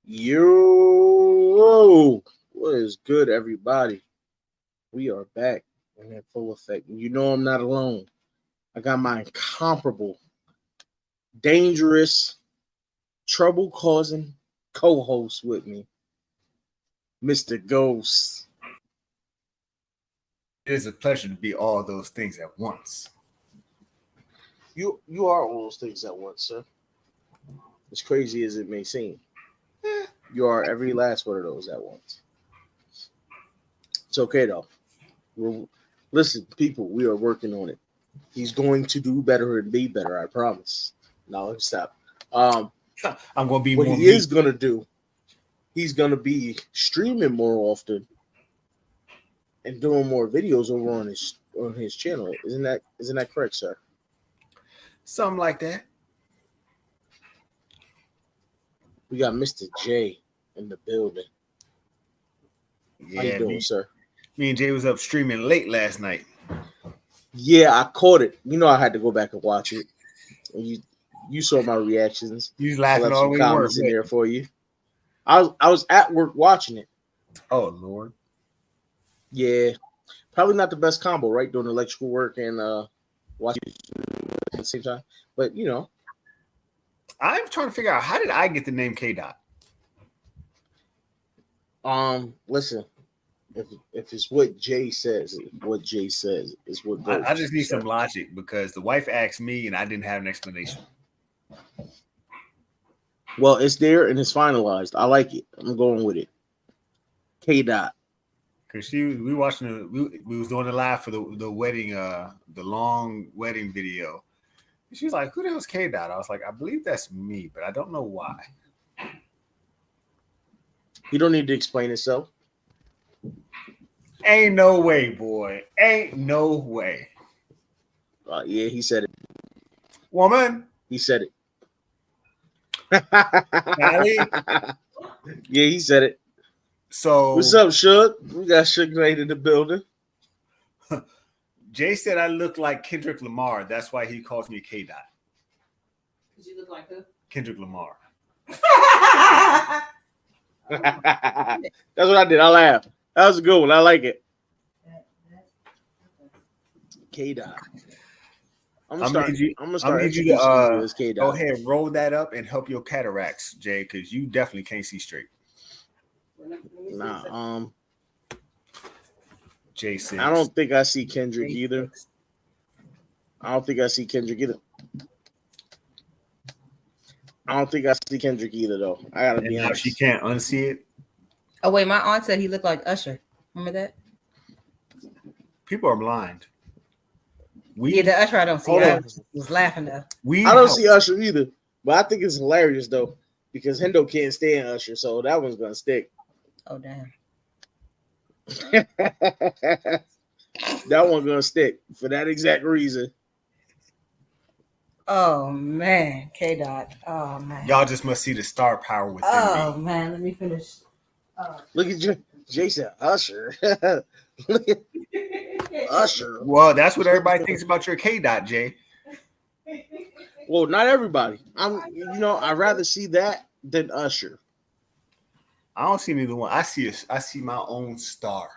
Yo, what is good, everybody? We are back in full effect. You know I'm not alone. I got my incomparable, dangerous, trouble-causing co-host with me, Mr. Ghost. It is a pleasure to be all those things at once. You are all those things at once, sir. As crazy as it may seem, you are every last one of those at once. It's okay though. Listen, people, we are working on it. He's going to do better and be better. I promise. No, let me stop. I'm gonna be what more. He is gonna do. He's gonna be streaming more often and doing more videos over on his channel. Isn't that correct, sir? Something like that. We got Mr. J in the building. Yeah, How you doing, sir? Me and Jay was up streaming late last night. Yeah, I caught it. You know I had to go back and watch it. You saw my reactions. You was laughing all all the comments in there for you. I was at work watching it. Oh Lord. Yeah. Probably not the best combo, right? Doing electrical work and watching at the same time. But you know. I'm trying to figure out, how did I get the name K Dot? Listen. If it's what Jay says, is what goes. I just need some logic, because the wife asked me and I didn't have an explanation. Well, it's there and it's finalized. I like it. I'm going with it. K Dot. Because we was doing the live for the wedding, the long wedding video. And she's like, "Who the hell's K Dot?" I was like, "I believe that's me, but I don't know why." You don't need to explain itself. Ain't no way, boy. Ain't no way. Yeah, he said it. Woman. He said it. Yeah, he said it. So what's up, Suge? We got Suge Knight in the building. Jay said I look like Kendrick Lamar. That's why he calls me K Dot. Because you look like who? Kendrick Lamar. That's what I did. I laughed. That was a good one. I like it. K Dot. I'm gonna need you to go ahead and roll that up and help your cataracts, Jay, because you definitely can't see straight. Nah, Jason. I don't think I see Kendrick either. I don't think I see Kendrick either, though. I gotta be honest. She can't unsee it. Oh wait, my aunt said he looked like Usher. Remember that? People are blind. The Usher I don't see. I was laughing though. I don't see Usher either, but I think it's hilarious though, because Hendo can't stand Usher, so that one's gonna stick. Oh damn. That one's gonna stick for that exact reason. Oh man, K Dot. Oh man. Y'all just must see the star power within me. Oh man, let me finish. Look at Jason Usher. Look at Usher. Well, that's what everybody thinks about your K Dot, Jay. Well, not everybody. I'd rather see that than Usher. I don't see neither one. I see my own star.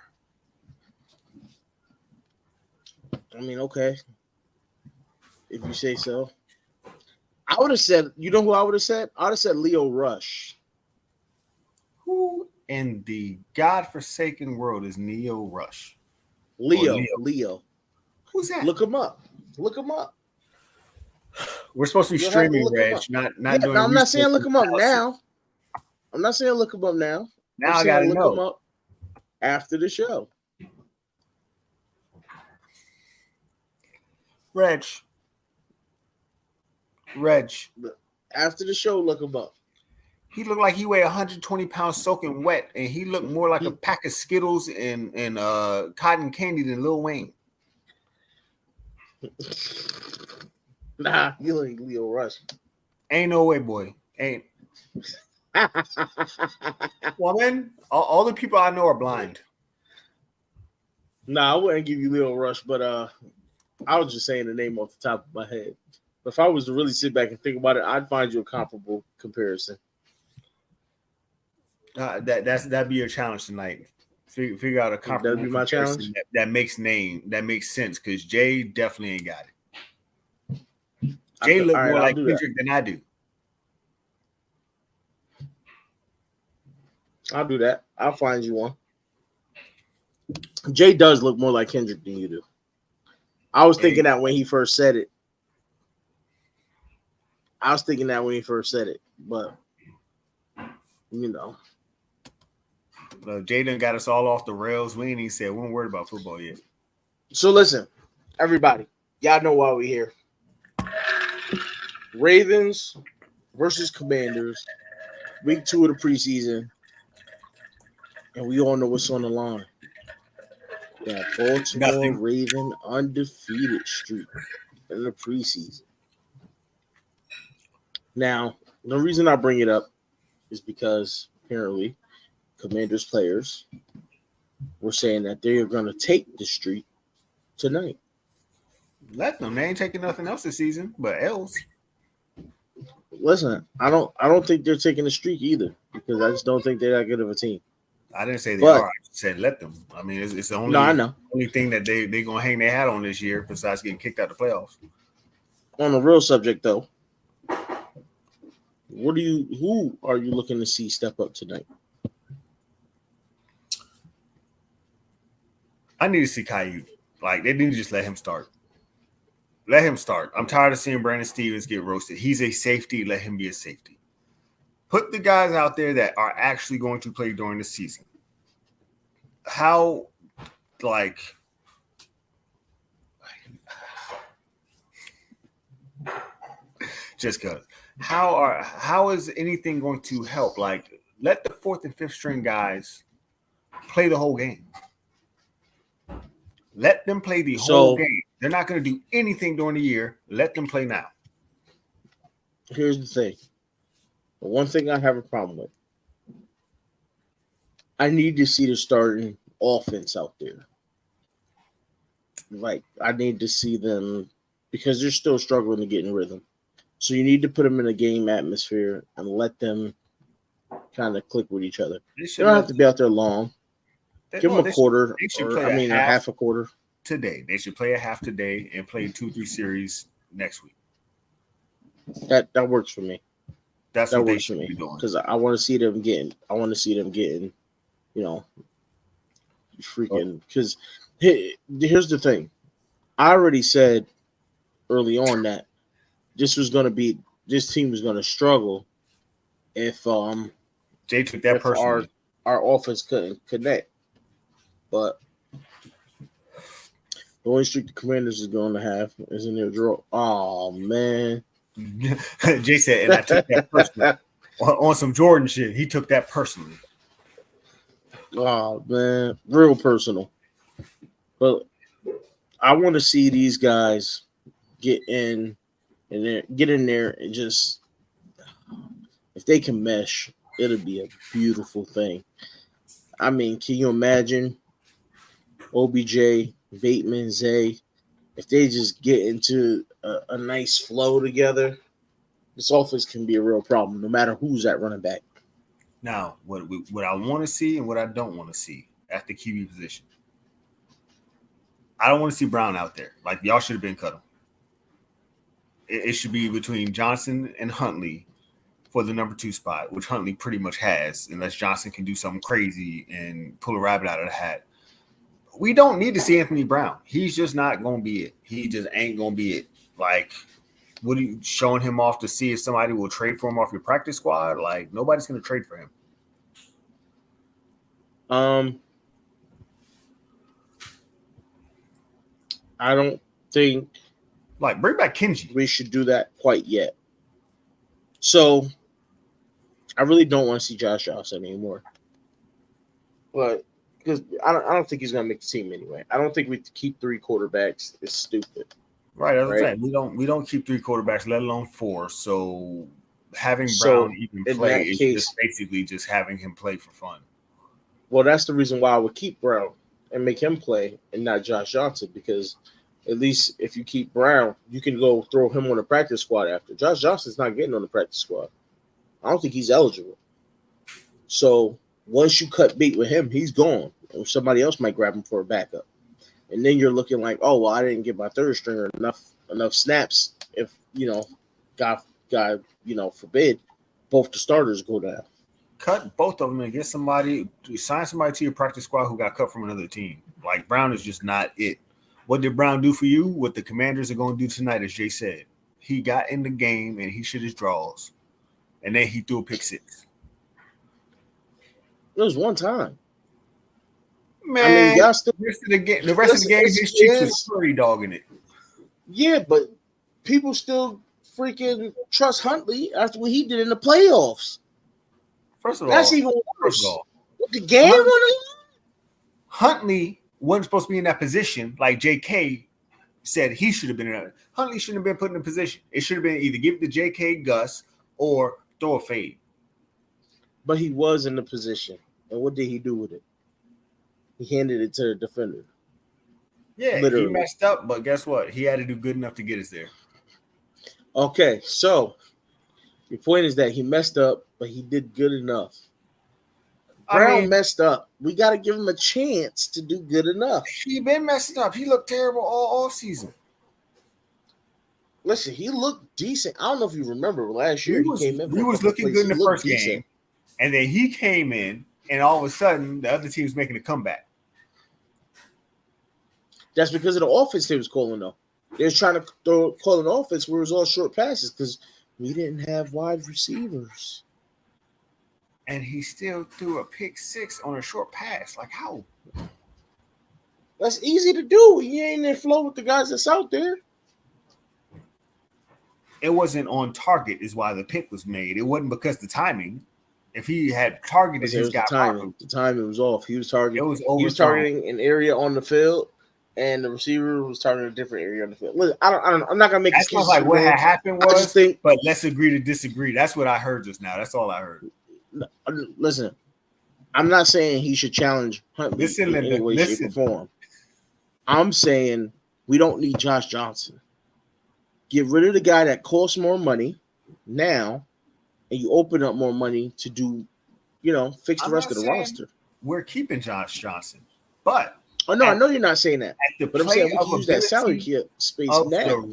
I mean, okay. If you say so. I would have said, you know who I would have said? I would have said Leo Rush. Who in the godforsaken world is Neo Rush? Leo. Who's that? Look him up. We're supposed to be streaming, Reg, not doing. I'm not saying look him up now. Now I gotta look know. him up after the show. Reg. After the show, look him up. He looked like he weighed 120 pounds soaking wet, and he looked more like a pack of Skittles and cotton candy than Lil Wayne. Nah, you ain't Leo Rush. Ain't no way, boy. Ain't. Woman, all the people I know are blind. Nah, I wouldn't give you Leo Rush, but I was just saying the name off the top of my head. If I was to really sit back and think about it, I'd find you a comparable comparison. That'd be your challenge tonight. Figure out a comparable That'd be my challenge? that makes sense because Jay definitely ain't got it. Jay look more like Kendrick than I do. I'll do that. I'll find you one. Jay does look more like Kendrick than you do. I was thinking that when he first said it. But you know. Jaden got us all off the rails. We ain't even said we weren't worried about football yet. So listen, everybody, y'all know why we're here. Ravens versus Commanders, week 2 of the preseason, and we all know what's on the line. That Baltimore Raven undefeated streak in the preseason. Now, the reason I bring it up is because apparently Commanders players were saying that they are going to take the streak tonight. Let them. They ain't taking nothing else this season but else. Listen, I don't think they're taking the streak either because I just don't think they're that good of a team. I didn't say they are. I said let them. I mean, it's the only thing that they gonna hang their hat on this year besides getting kicked out of the playoffs. On the real subject though, who are you looking to see step up tonight? I need to see Caillou. Like, they need to just let him start. Let him start. I'm tired of seeing Brandon Stevens get roasted. He's a safety. Let him be a safety. Put the guys out there that are actually going to play during the season. How, like, just because. How is anything going to help? Like, let the 4th and 5th string guys play the whole game. Let them play the whole game. They're not going to do anything during the year. Let them play now. Here's the thing. The one thing I have a problem with. I need to see the starting offense out there. Like, I need to see them because they're still struggling to get in rhythm. So you need to put them in a game atmosphere and let them kind of click with each other. They don't have to be out there long. Give them a quarter, a half a quarter. Today. They should play a half today and play 2-3 series next week. That works for me. That what they should be doing. Because I want to see them getting, you know, freaking. Because here's the thing. I already said early on that this team was going to struggle if Jay took that personally. Our offense couldn't connect. But the only streak the Commanders is going to have is in their draw. Oh, man. Jay said, and I took that personally. On some Jordan shit, he took that personally. Oh, man. Real personal. But I want to see these guys get in there and just, if they can mesh, it'll be a beautiful thing. I mean, can you imagine OBJ, Bateman, Zay, if they just get into a nice flow together, this offense can be a real problem, no matter who's at running back. Now, what I want to see and what I don't want to see at the QB position. I don't want to see Brown out there. Like, y'all should have been cut him. It should be between Johnson and Huntley for the number 2 spot, which Huntley pretty much has, unless Johnson can do something crazy and pull a rabbit out of the hat. We don't need to see Anthony Brown. He's just not going to be it. He just ain't going to be it. Like, what are you showing him off to see if somebody will trade for him off your practice squad? Like, nobody's going to trade for him. I don't think bring back Kenji. We should do that quite yet. So I really don't want to see Josh Johnson anymore. But because I don't think he's going to make the team anyway. I don't think we keep 3 quarterbacks. It's stupid. Right, that's what I'm saying. We don't keep 3 quarterbacks, let alone 4. So having Brown even play is just basically just having him play for fun. Well, that's the reason why I would keep Brown and make him play and not Josh Johnson, because at least if you keep Brown, you can go throw him on the practice squad after. Josh Johnson's not getting on the practice squad. I don't think he's eligible. So Once you cut bait with him, he's gone. Or somebody else might grab him for a backup. And then you're looking like, oh, well, I didn't give my third stringer enough snaps. If, God, forbid, both the starters go down. Cut both of them and get somebody, sign somebody to your practice squad who got cut from another team. Like, Brown is just not it. What did Brown do for you? What the Commanders are going to do tonight, as Jay said. He got in the game and he shit his draws. And then he threw a pick six. It was one time. Man, y'all still, the rest of the game, his cheeks was furry dogging it. Yeah, but people still freaking trust Huntley after what he did in the playoffs. First of That's all, even worse. With the game on it? Huntley wasn't supposed to be in that position like JK said he should have been in that. Huntley shouldn't have been put in a position. It should have been either give it to JK Gus or throw a fade. But he was in the position. And what did he do with it? He handed it to the defender. Yeah, literally. He messed up, but guess what? He had to do good enough to get us there. Okay, so your point is that he messed up, but he did good enough. Brown messed up. We got to give him a chance to do good enough. He been messing up. He looked terrible all season. Listen, he looked decent. I don't know if you remember last year. He came in. He was looking good in the first game, and then he came in, and all of a sudden, the other team was making a comeback. That's because of the offense they was calling, though. They was trying to call an offense where it was all short passes because we didn't have wide receivers. And he still threw a pick six on a short pass. Like, how? That's easy to do. You ain't in flow with the guys that's out there. It wasn't on target is why the pick was made. It wasn't because the timing. If he had targeted his guy, the timing was off. He was targeting. He was targeting an area on the field, and the receiver was targeting a different area on the field. Listen, I'm not gonna make excuses. That's like what had happened was. But let's agree to disagree. That's what I heard just now. That's all I heard. Listen, I'm not saying he should challenge Huntley in any way, shape, or form. I'm saying we don't need Josh Johnson. Get rid of the guy that costs more money now, and you open up more money to do, fix the rest of the roster. We're keeping Josh Johnson, but I know you're not saying that. But I'm saying we can use that salary cap space now.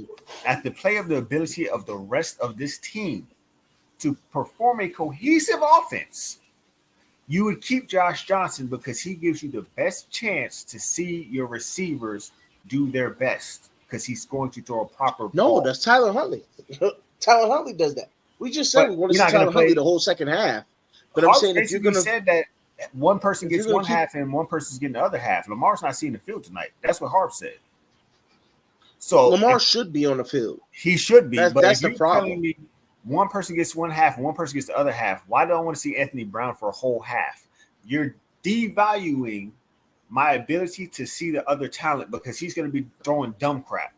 At the play of the ability of the rest of this team to perform a cohesive offense, you would keep Josh Johnson because he gives you the best chance to see your receivers do their best because he's going to throw a proper ball. That's Tyler Huntley. Tyler Huntley does that. We just said we're going to see Tyler Huntley the whole second half. But I'm saying if you're going to said that one person gets one half and one person's getting the other half. Lamar's not seeing the field tonight. That's what Harp said. So Lamar should be on the field. He should be. But that's the problem. Me one person gets one half and one person gets the other half, why do I want to see Anthony Brown for a whole half? You're devaluing my ability to see the other talent because he's going to be throwing dumb crap.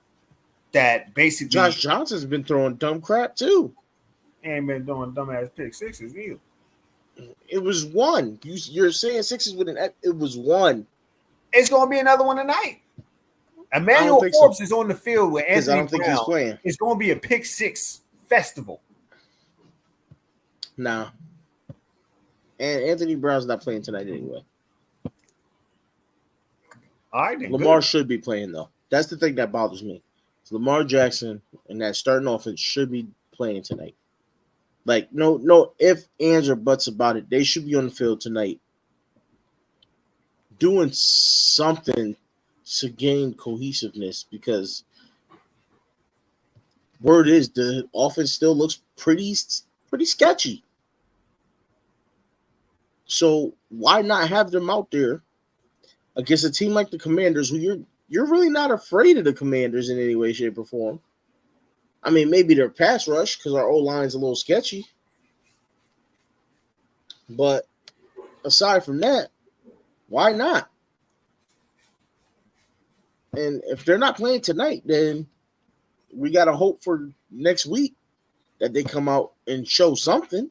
That basically Josh Johnson's been throwing dumb crap too. Ain't been throwing dumbass pick sixes either. It was one. You're saying sixes with an F. It was one. It's going to be another one tonight. Emmanuel Forbes is on the field with Anthony Brown. I don't think he's playing. It's going to be a pick six festival. Nah. And Anthony Brown's not playing tonight anyway. All right, Lamar should be playing, though. That's the thing that bothers me. So Lamar Jackson and that starting offense should be playing tonight. Like, no ifs, ands, or buts about it. They should be on the field tonight doing something to gain cohesiveness because word is the offense still looks pretty sketchy. So why not have them out there against a team like the Commanders who you're really not afraid of the Commanders in any way, shape, or form. I mean, maybe their pass rush because our O-line's a little sketchy. But aside from that, why not? And if they're not playing tonight, then we got to hope for next week that they come out and show something.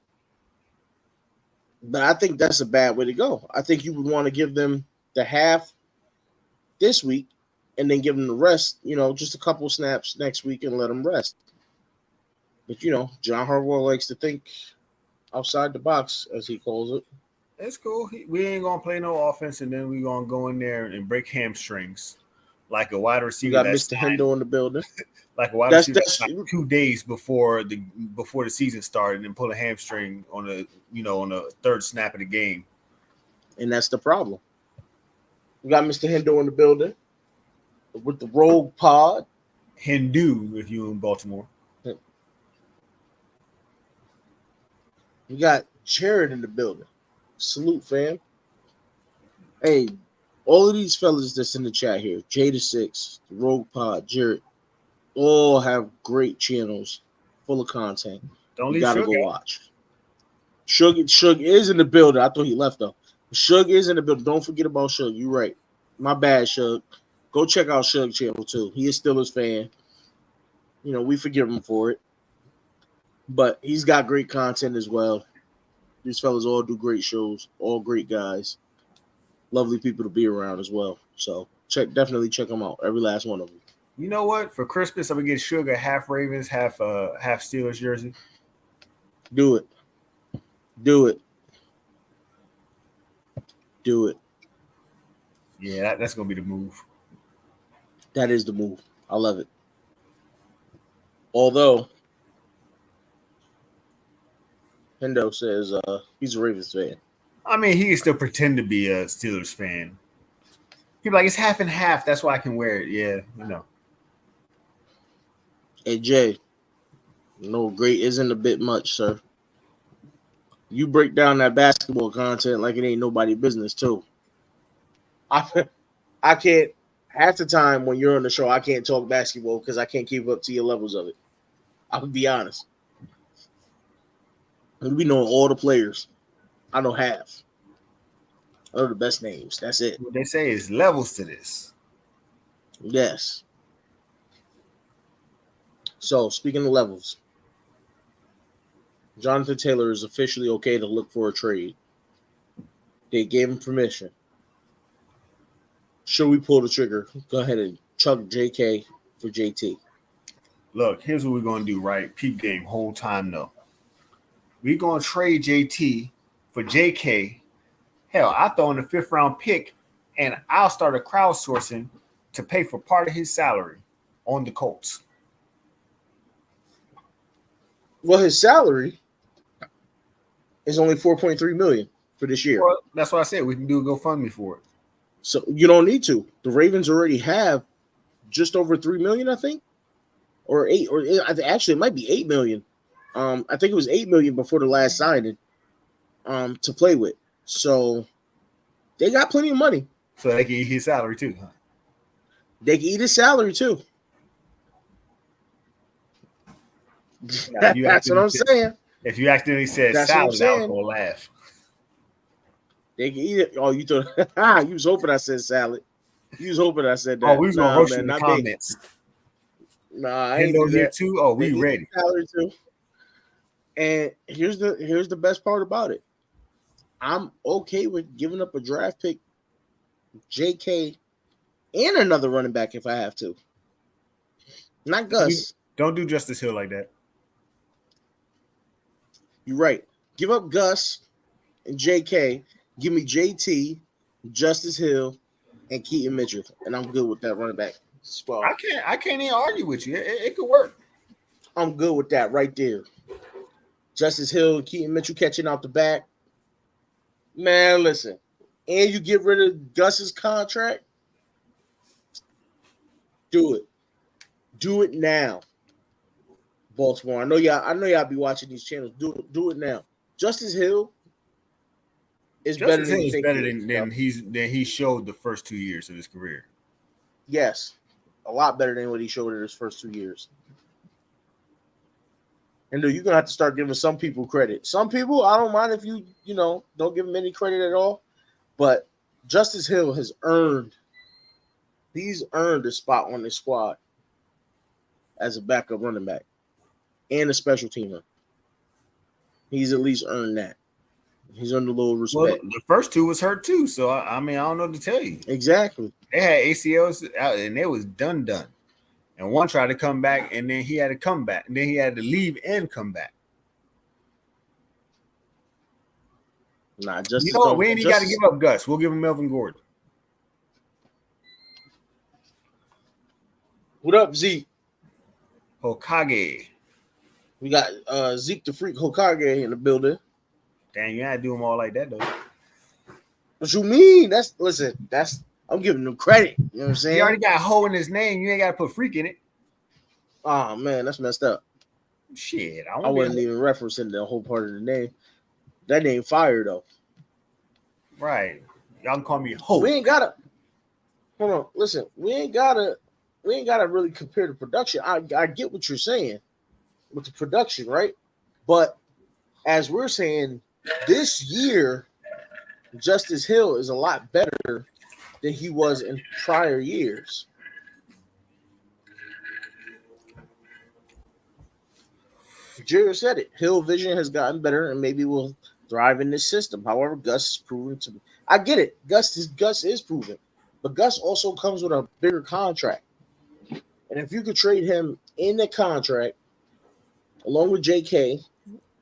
But I think that's a bad way to go. I think you would want to give them the half this week and then give them the rest, just a couple snaps next week and let them rest. But, John Harbaugh likes to think outside the box, as he calls it. It's cool. We ain't gonna play no offense, and then we gonna go in there and break hamstrings like a wide You receiver. got That's Mr. Hendo in the building. like a wide receiver like 2 days before the season started and pull a hamstring on the third snap of the game. And that's the problem. We got Mr. Hendo in the building with the Rogue Pod. Hindu, if you in Baltimore. We got Jared in the building. Salute, fam. Hey, all of these fellas that's in the chat here, Jada6, the Rogue Pod, Jared, all have great channels full of content. Don't You leave gotta Suge go out. watch. Suge is in the building. I thought he left though. Suge is in the building. Don't forget about Suge. You're right. My bad, Suge. Go check out Suge channel too. He is still his fan. You know, we forgive him for it. But he's got great content as well. These fellas all do great shows, all great guys. Lovely people to be around as well. So definitely check them out. Every last one of them. You know what? For Christmas, I'm gonna get Suge half Ravens, half Steelers jersey. Do it. Do it. Do it. Yeah, that's gonna be the move. That is the move. I love it. Although Hendo says he's a Ravens fan. I mean, he can still pretend to be a Steelers fan. He'd be like, it's half and half. That's why I can wear it. Yeah, you know. Hey Jay, no, great isn't a bit much, sir. You break down that basketball content like it ain't nobody business too. I can't. Half the time when you're on the show, I can't talk basketball because I can't keep up to your levels of it. I'll be honest. We know all the players. I know half. I know the best names. That's it. What they say is levels to this. Yes. So, speaking of levels, Jonathan Taylor is officially okay to look for a trade. They gave him permission. Should we pull the trigger? Go ahead and chuck JK for JT. Look, here's what we're going to do, right? Peep game whole time, though. We're going to trade JT for JK. Hell, I throw in the 5th round pick, and I'll start a crowdsourcing to pay for part of his salary on the Colts. Well, his salary is only $4.3 million for this year. Well, that's what I said. We can do a GoFundMe for it. So you don't need to. The Ravens already have just over $3 million, I think, or $8, or actually it might be $8 million. I think it was $8 million before the last signing, to play with. So they got plenty of money. So they can eat his salary too, huh? They can eat his salary too. That's what I'm saying. If you accidentally said That's salary, what I'm I was saying. gonna laugh. They can eat it. Oh, you thought you was hoping I said salad. You was hoping I said that. Oh, we was gonna roast you in the not comments. me. Nah, I ain't do here that. too. Oh, we They eat ready. salary too. And here's the best part about it. I'm okay with giving up a draft pick, JK, and another running back if I have to. Not Gus. Don't do Justice Hill like that. You're right. Give up Gus and JK. Give me JT, Justice Hill, and Keaton Mitchell, and I'm good with that running back spot. I can't even argue with you. It could work. I'm good with that right there. Justice Hill and Keaton Mitchell catching out the back. Man, listen. And you get rid of Gus's contract. Do it. Do it now. Baltimore. I know y'all be watching these channels. Do it now. Justice Hill is better Justice than Hill you is think better he is. than he showed the first 2 years of his career. Yes. A lot better than what he showed in his first 2 years. And you're gonna have to start giving some people credit. Some people, I don't mind if you don't give them any credit at all. But Justice Hill has earned a spot on this squad as a backup running back and a special teamer. He's at least earned that. He's earned a little respect. Well, the first 2 was hurt too, so I mean I don't know what to tell you. Exactly. They had ACLs out and it was done. And one tried to come back, and then he had to come back, and then he had to leave and come back. Nah, Justice. You know what? We ain't got to Justice, give up Gus. We'll give him Melvin Gordon. what up, Zeke? Hokage. We got Zeke the Freak Hokage in the building. Damn, you gotta do them all like that though. What you mean? I'm giving him credit. You know what I'm He saying? already got Ho in his name. You ain't gotta put freak in it. Oh man, that's messed up. Shit, I wasn't even referencing the whole part of the name. That name fire though. right. Y'all can call me Ho. We ain't gotta hold on. Listen, we ain't gotta really compare the production. I get what you're saying with the production, right? But as we're saying, this year, Justice Hill is a lot better than he was in prior years. Jared said it. Hill vision has gotten better and maybe will thrive in this system. However, Gus is proven to be. I get it. Gus is proven. But Gus also comes with a bigger contract. And if you could trade him in the contract, along with JK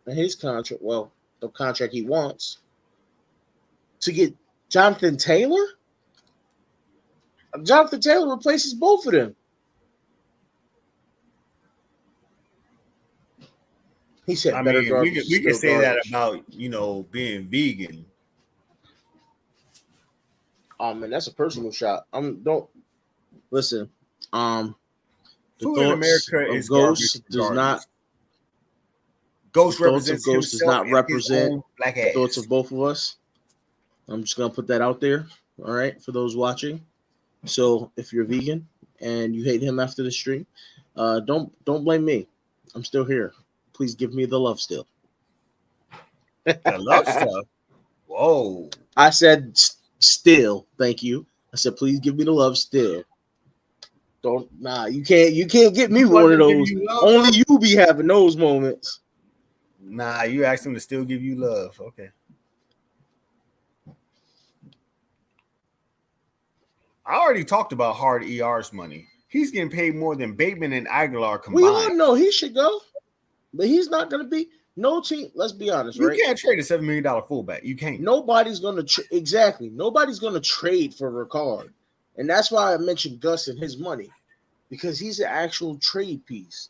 and his contract, well, the contract he wants, to get Jonathan Taylor replaces both of them. He said, I better mean, garbage. we could say that garbage. about being vegan. Oh man, that's a personal shot. Don't listen. The Food in America is Ghost garbage does not. Ghost The thoughts of represents Ghost does himself not and his represent own black the ass. thoughts of both of us. I'm just gonna put that out there. All right, for those watching. So if you're vegan and you hate him after the stream, don't blame me. I'm still here. Please give me the love still. The love stuff. Whoa. I said still. Thank you. I said please give me the love still. You can't get me one of those. Only you be having those moments. Nah, you asked him to still give you love. Okay. I already talked about Hard ER's money. He's getting paid more than Bateman and Aguilar combined. We all know he should go, but he's not going to be. No team. Let's be honest, right? You can't trade a $7 million fullback. You can't. Nobody's going to exactly. Nobody's going to trade for Ricard, and that's why I mentioned Gus and his money, because he's an actual trade piece.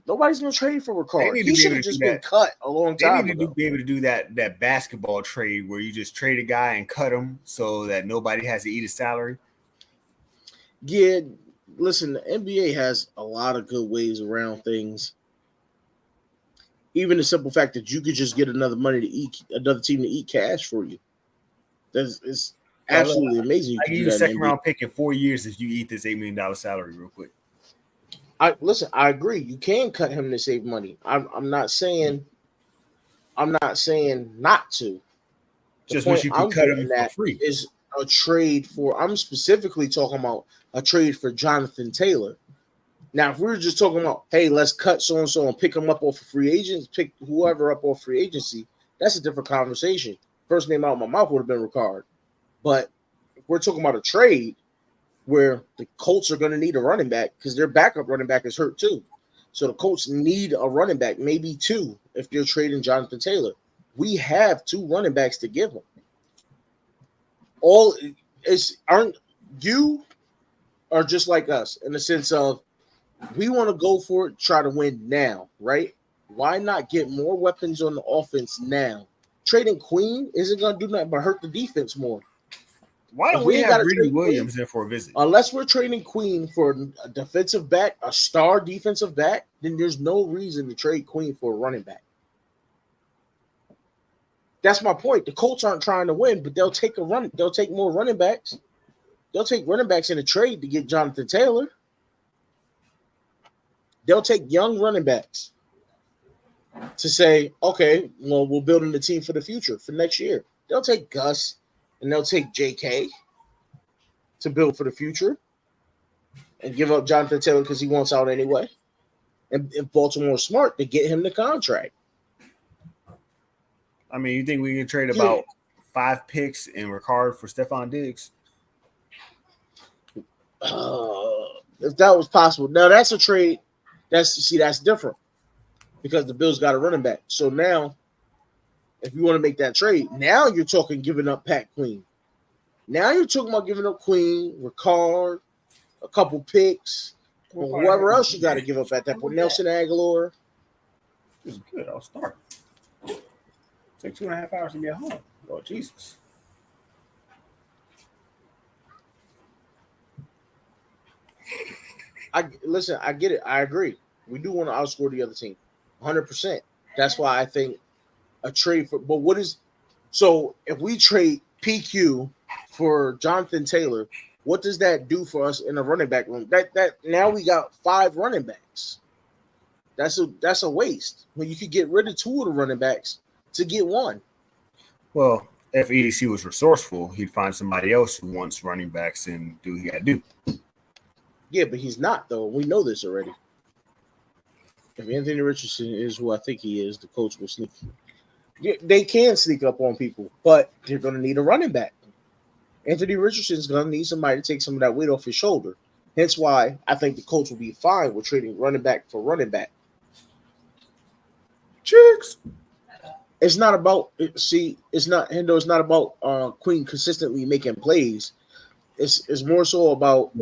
Nobody's going to trade for Ricard. He should have just been cut a long time ago. They need to be able to do that basketball trade where you just trade a guy and cut him so that nobody has to eat his salary. Yeah, listen, the NBA has a lot of good ways around things. Even the simple fact that you could just get another team to eat cash for you. It's absolutely amazing. I give you a second round pick in 4 years if you eat this $8 million salary real quick. I agree. You can cut him to save money. I'm not saying not to. Just wish you could cut him for free. Is a trade for. I'm specifically talking about a trade for Jonathan Taylor. Now, if we were just talking about, hey, let's cut so and so and pick him up off of free agents, pick whoever up off free agency, that's a different conversation. First name out of my mouth would have been Ricard. But if we're talking about a trade where the Colts are going to need a running back because their backup running back is hurt too. So the Colts need a running back, maybe two, if they're trading Jonathan Taylor. We have two running backs to give them. Aren't you are just like us in the sense of we want to go for it, try to win now, right? Why not get more weapons on the offense now? Trading Queen isn't going to do nothing but hurt the defense more. Why don't we have Greedy Williams there for a visit? Unless we're trading Queen for a defensive back, a star defensive back, then there's no reason to trade Queen for a running back. That's my point. The Colts aren't trying to win, but they'll take more running backs. They'll take running backs in a trade to get Jonathan Taylor. They'll take young running backs to say, okay, well, we're building the team for the future, for next year. They'll take Gus and they'll take JK to build for the future and give up Jonathan Taylor because he wants out anyway. And if Baltimore's smart, to get him the contract. I mean, you think we can trade about 5 picks in Ricard for Stephon Diggs? If that was possible. Now, that's a trade. That's different because the Bills got a running back. So now, if you want to make that trade, now you're talking giving up Pat Queen. Now you're talking about giving up Queen, Ricard, a couple picks, or whoever else you got to give up at that point. Nelson Aguilar. This is good. I'll start. Take 2.5 hours to get home. Oh, Jesus. I get it. I agree. We do want to outscore the other team, 100%. That's why I think a trade for. But what is so? If we trade PQ for Jonathan Taylor, what does that do for us in the running back room? That now we got 5 running backs. That's a waste when you could get rid of 2 of the running backs to get 1. Well, if EDC was resourceful, he'd find somebody else who wants running backs and do what he got to do. Yeah, but he's not, though. We know this already. If Anthony Richardson is who I think he is, the coach will sneak. They can sneak up on people, but they're going to need a running back. Anthony Richardson's going to need somebody to take some of that weight off his shoulder. Hence why I think the coach will be fine with trading running back for running back. Chicks. It's not about it's not Hendo. It's not about Queen consistently making plays. It's more so about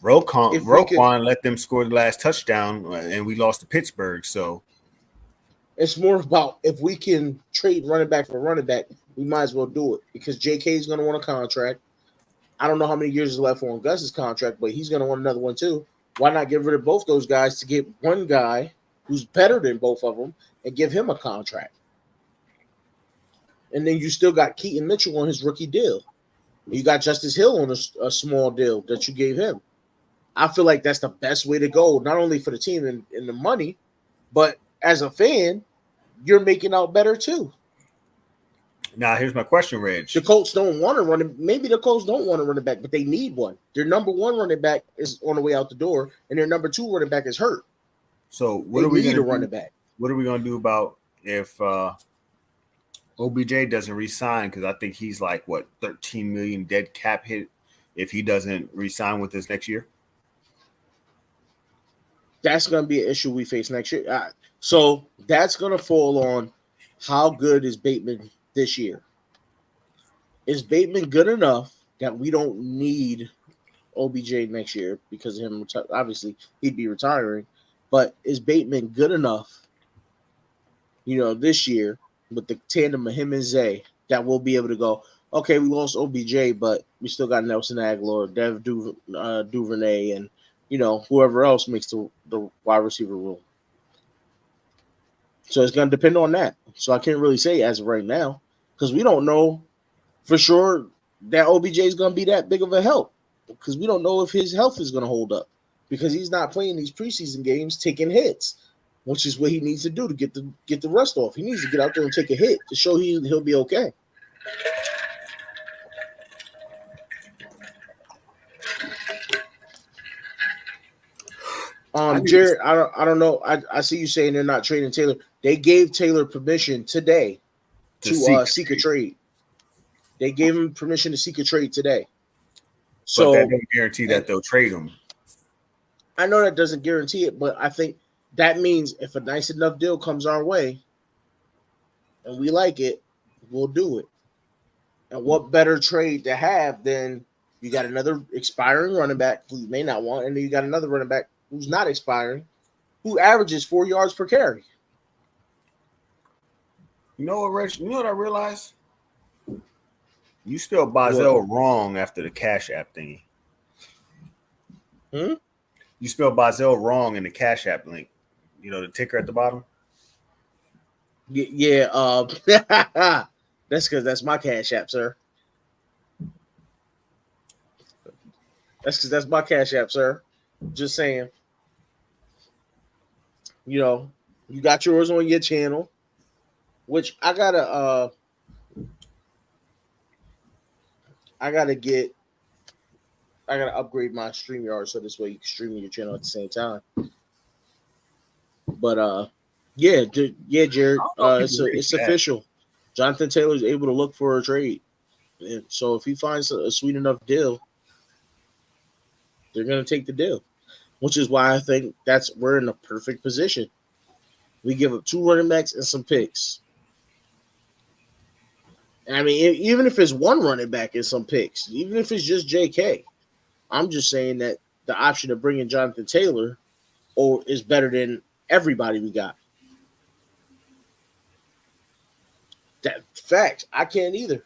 Roquan let them score the last touchdown, and we lost to Pittsburgh. So it's more about if we can trade running back for running back, we might as well do it because J.K. is going to want a contract. I don't know how many years is left on Gus's contract, but he's going to want another one too. Why not get rid of both those guys to get one guy who's better than both of them and give him a contract? And then you still got Keaton Mitchell on his rookie deal. You got Justice Hill on a small deal that you gave him. I feel like that's the best way to go, not only for the team and the money, but as a fan, you're making out better too. Now, here's my question, Reg. The Colts don't want to run it. Maybe the Colts don't want to run it back, but they need one. Their number 1 running back is on the way out the door, and their number 2 running back is hurt. So what are we going to run it back? What are we going to do about if OBJ doesn't re-sign? Because I think he's like, what, 13 million dead cap hit if he doesn't re-sign with us next year? That's going to be an issue we face next year. So that's going to fall on how good is Bateman this year. Is Bateman good enough that we don't need OBJ next year because of him? Obviously, he'd be retiring. But is Bateman good enough, this year with the tandem of him and Zay that we'll be able to go, okay, we lost OBJ, but we still got Nelson Aguilar, Dev Duvernay, and, whoever else makes the wide receiver room. So it's going to depend on that. So I can't really say as of right now because we don't know for sure that OBJ is going to be that big of a help because we don't know if his health is going to hold up because he's not playing these preseason games taking hits, which is what he needs to do to get the rust off. He needs to get out there and take a hit to show he'll be okay. Jared, I don't know. I see you saying they're not trading Taylor. They gave Taylor permission today to seek a trade. They gave him permission to seek a trade today. So but that doesn't guarantee that they'll trade him. I know that doesn't guarantee it, but I think that means if a nice enough deal comes our way and we like it, we'll do it. And what better trade to have than you got another expiring running back who you may not want, and then you got another running back who's not expiring, who averages 4 yards per carry. You know what, Rich? You know what I realized? You spelled Bazel wrong after the Cash App thingy. You spelled Bazel wrong in the Cash App link. The ticker at the bottom? Yeah. That's because that's my Cash App, sir. That's because that's my Cash App, sir. Just saying. You got yours on your channel, which I gotta upgrade my StreamYard so this way you can stream your channel at the same time. But Jared, it's official. Jonathan Taylor is able to look for a trade, and so if he finds a sweet enough deal, they're gonna take the deal. Which is why I think we're in a perfect position. We give up 2 running backs and some picks. I mean, even if it's one running back and some picks, even if it's just J.K., I'm just saying that the option of bringing Jonathan Taylor is better than everybody we got. That facts. I can't either.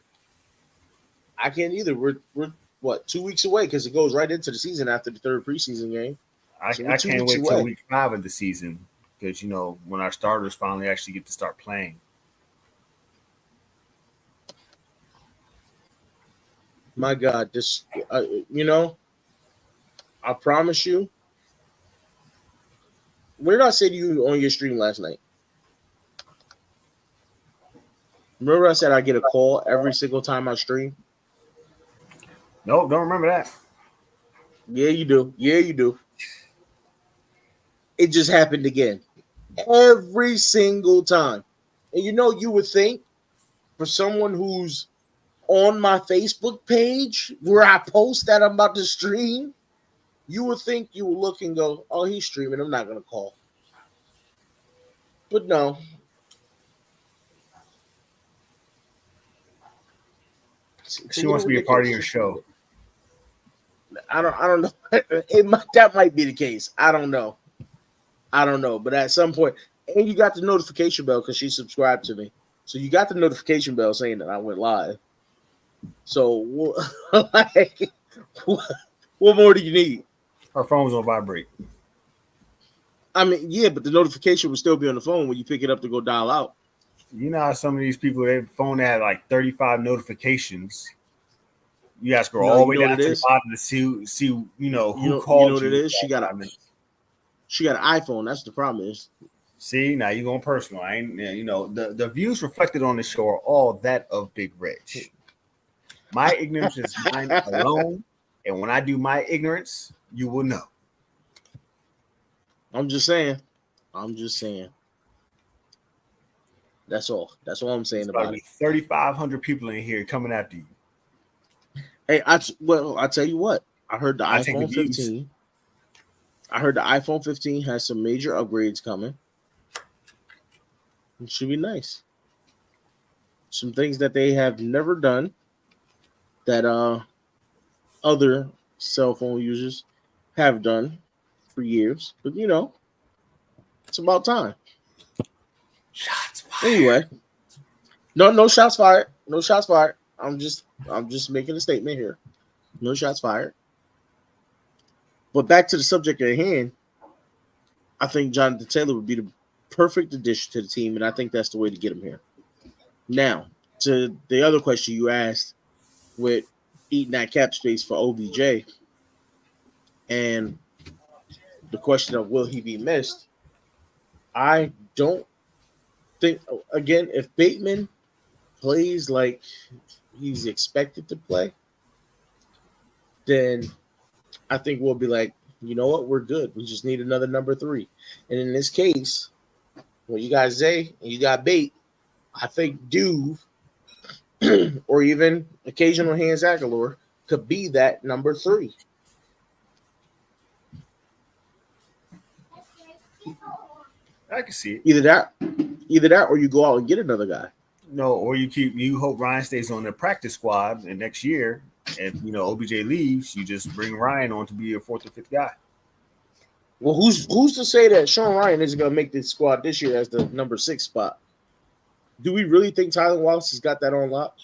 We're what 2 weeks away because it goes right into the season after the third preseason game. I can't wait till week 5 of the season because when our starters finally actually get to start playing. My God, this I promise you. What did I say to you on your stream last night? Remember I said I get a call every single time I stream? Nope, don't remember that. Yeah, you do. It just happened again. Every single time. And you would think for someone who's on my Facebook page where I post that I'm about to stream, you would think you would look and go, oh, he's streaming. I'm not going to call. But no. She wants to be a part of your show. I don't know. That might be the case. I don't know. But at some point, and you got the notification bell because she subscribed to me. So you got the notification bell saying that I went live. So what more do you need? Her phone's on vibrate. I mean, yeah, but the notification will still be on the phone when you pick it up to go dial out. You know how some of these people, their phone had like 35 notifications. You guys go all the way down to the bottom to see who called you. You know what it is? She got an iPhone. That's the problem is. See, now you're going personal. The views reflected on the show are all that of Big Rich. My ignorance is mine alone, and when I do my ignorance, you will know. I'm just saying. That's all. That's all I'm saying about it. 3,500 people in here coming after you. Hey, I tell you what. I heard the iPhone 15. I heard the iPhone 15 has some major upgrades coming. It should be nice. Some things that they have never done that other cell phone users have done for years. But it's about time. Shots fired. Anyway, no shots fired. No shots fired. I'm just making a statement here. No shots fired. But back to the subject at hand, I think Jonathan Taylor would be the perfect addition to the team, and I think that's the way to get him here. Now, to the other question you asked with eating that cap space for OBJ and the question of will he be missed, I don't think, again, if Bateman plays like he's expected to play, then I think we'll be like, you know what, we're good. We just need another number 3. And in this case, when you got Zay and you got Bate, I think Duve or even occasional Hans Aguilar could be that number 3. I can see it. Either that or you go out and get another guy. No, or you hope Ryan stays on the practice squad, and next year, if OBJ leaves, you just bring Ryan on to be your 4th or 5th guy. Well, who's to say that Sean Ryan isn't going to make this squad this year as the number 6 spot? Do we really think Tyler Wallace has got that on lock?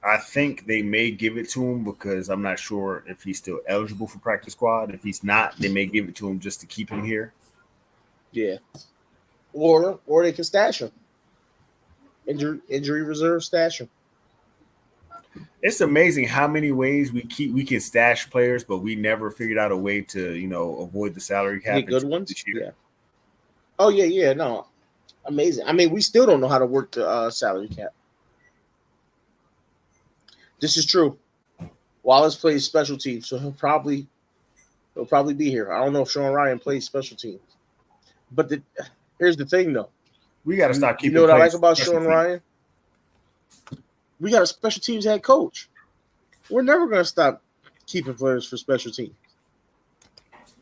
I think they may give it to him because I'm not sure if he's still eligible for practice squad. If he's not, they may give it to him just to keep him here. Yeah. Or they can stash him. Injury reserve stash him. It's amazing how many ways we can stash players, but we never figured out a way to avoid the salary cap. Get good ones. Yeah. Oh yeah, no, amazing. I mean, we still don't know how to work the salary cap. This is true. Wallace plays special teams, so he'll probably be here. I don't know if Sean Ryan plays special teams, but here's the thing, though. We got to stop keeping. You know what I like about Sean Ryan? We got a special teams head coach. We're never going to stop keeping players for special teams.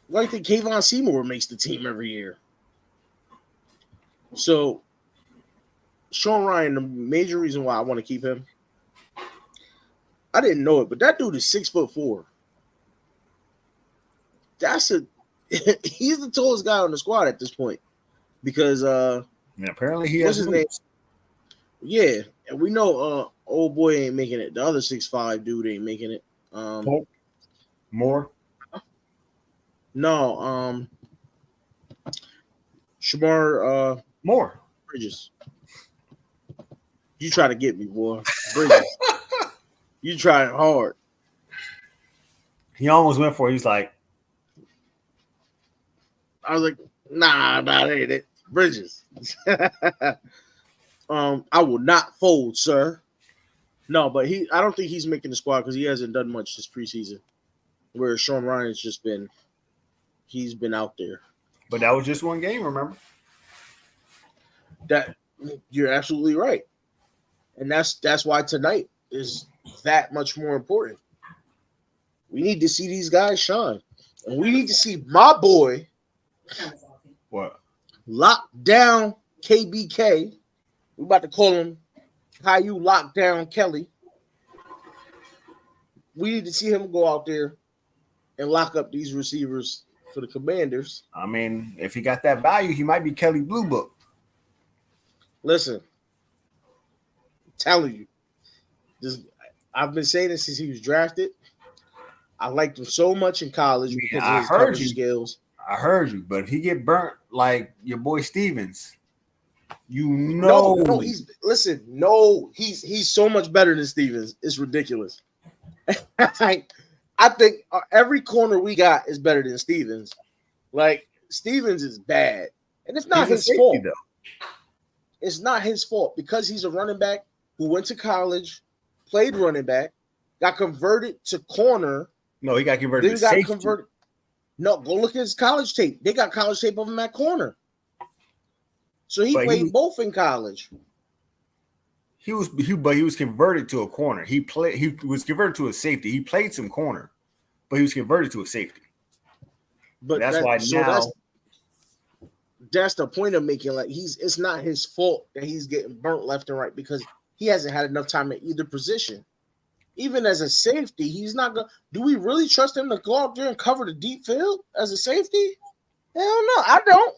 Why do you think Kayvon Seymour makes the team every year? So Sean Ryan, the major reason why I want to keep him, I didn't know it, but that dude is 6'4". He's the tallest guy on the squad at this point because And apparently he what's has his name? Yeah, and we know old boy ain't making it. The other 6'5" dude ain't making it. More. No, Shamar More. Bridges. You try to get me, boy. Bridges. You trying hard. He almost went for it. He's like, I was like, nah, that ain't it. Bridges. I will not fold, sir. No, but I don't think he's making the squad because he hasn't done much this preseason. Where Sean Ryan's he's been out there. but that was just one game, remember? That you're absolutely right. And that's why tonight is that much more important. We need to see these guys shine. And we need to see my boy What? lock down KBK. We about to call him Caillou Lockdown Kelly. We need to see him go out there and lock up these receivers for the Commanders. I mean, if he got that value, he might be Kelly Blue Book. Listen, I'm telling you, I've been saying this since he was drafted. I liked him so much in college because of his coverage skills. I heard you, but if he get burnt like your boy Stevens, no, he's so much better than Stevens. It's ridiculous. I think every corner we got is better than Stevens. Like Stevens is bad, and it's not his fault. Though. It's not his fault because he's a running back who went to college, played running back, got converted to corner. No, he got converted to safety. No, go look at his college tape. They got college tape of him at corner. So he played both in college. He was converted to a corner. He was converted to a safety. He played some corner, but he was converted to a safety. But that's the point I'm making. Like it's not his fault that he's getting burnt left and right because he hasn't had enough time at either position. Even as a safety, he's not going. Do we really trust him to go out there and cover the deep field as a safety? Hell no, I don't.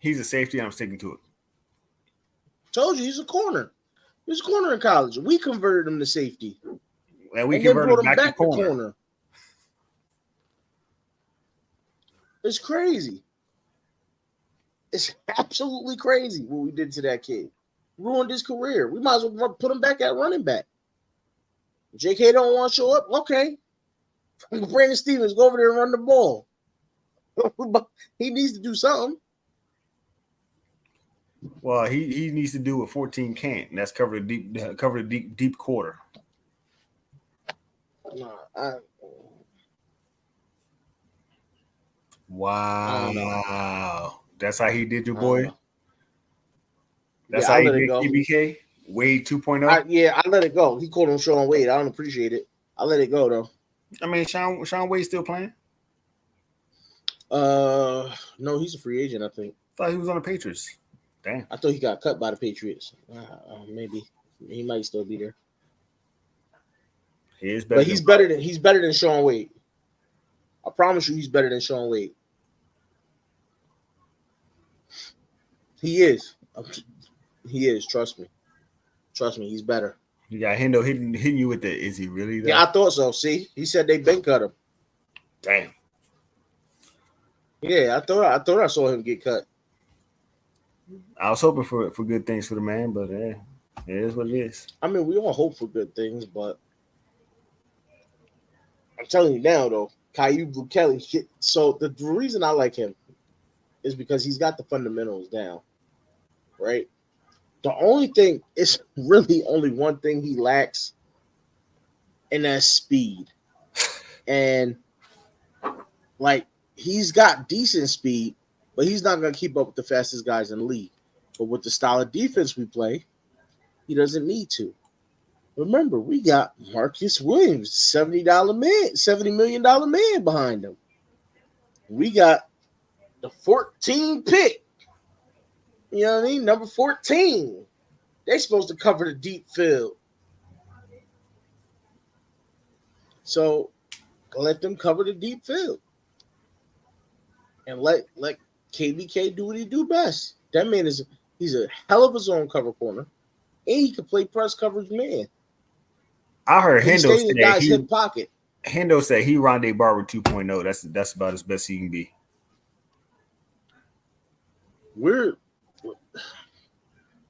He's a safety. I'm sticking to it. Told you he's a corner. He was a corner in college. We converted him to safety. And we converted him back to corner. It's crazy. It's absolutely crazy what we did to that kid. Ruined his career. We might as well put him back at running back. JK don't want to show up. Okay. Brandon Stevens, go over there and run the ball. He needs to do something. Well, he needs to do what 14 can't, and that's cover the deep quarter. Wow. That's how he did your boy? That's how he did KBK? Wade 2.0? I let it go. He called him Sean Wade. I don't appreciate it. I let it go, though. I mean, Sean Wade still playing? No, he's a free agent, I think. I thought he was on the Patriots. Damn. I thought he got cut by the Patriots. Maybe. He might still be there. He is better. But he's better than Sean Wade. I promise you he's better than Sean Wade. He is. He is. Trust me. He's better. You got Hendo hitting you with that. Is he really there? Yeah, I thought so. See, he said they bank cut him. Damn. Yeah, I thought I saw him get cut. I was hoping for good things for the man, but it is what it is. I mean, we all hope for good things, but I'm telling you now, though, Caillou Kelly. So the reason I like him is because he's got the fundamentals down, right? The only thing is really only one thing he lacks, and that's speed. And like he's got decent speed, but he's not going to keep up with the fastest guys in the league. But with the style of defense we play, he doesn't need to. Remember, we got Marcus Williams, $70 million man behind him. We got the 14 pick You know what I mean? Number 14. They're supposed to cover the deep field. So let them cover the deep field. And let KBK do what he do best. That man he's a hell of a zone cover corner. And he can play press coverage man. I heard He Hendo stayed in the say guy's hip pocket. Hendo said he Rondé Barber 2.0. That's about as best he can be.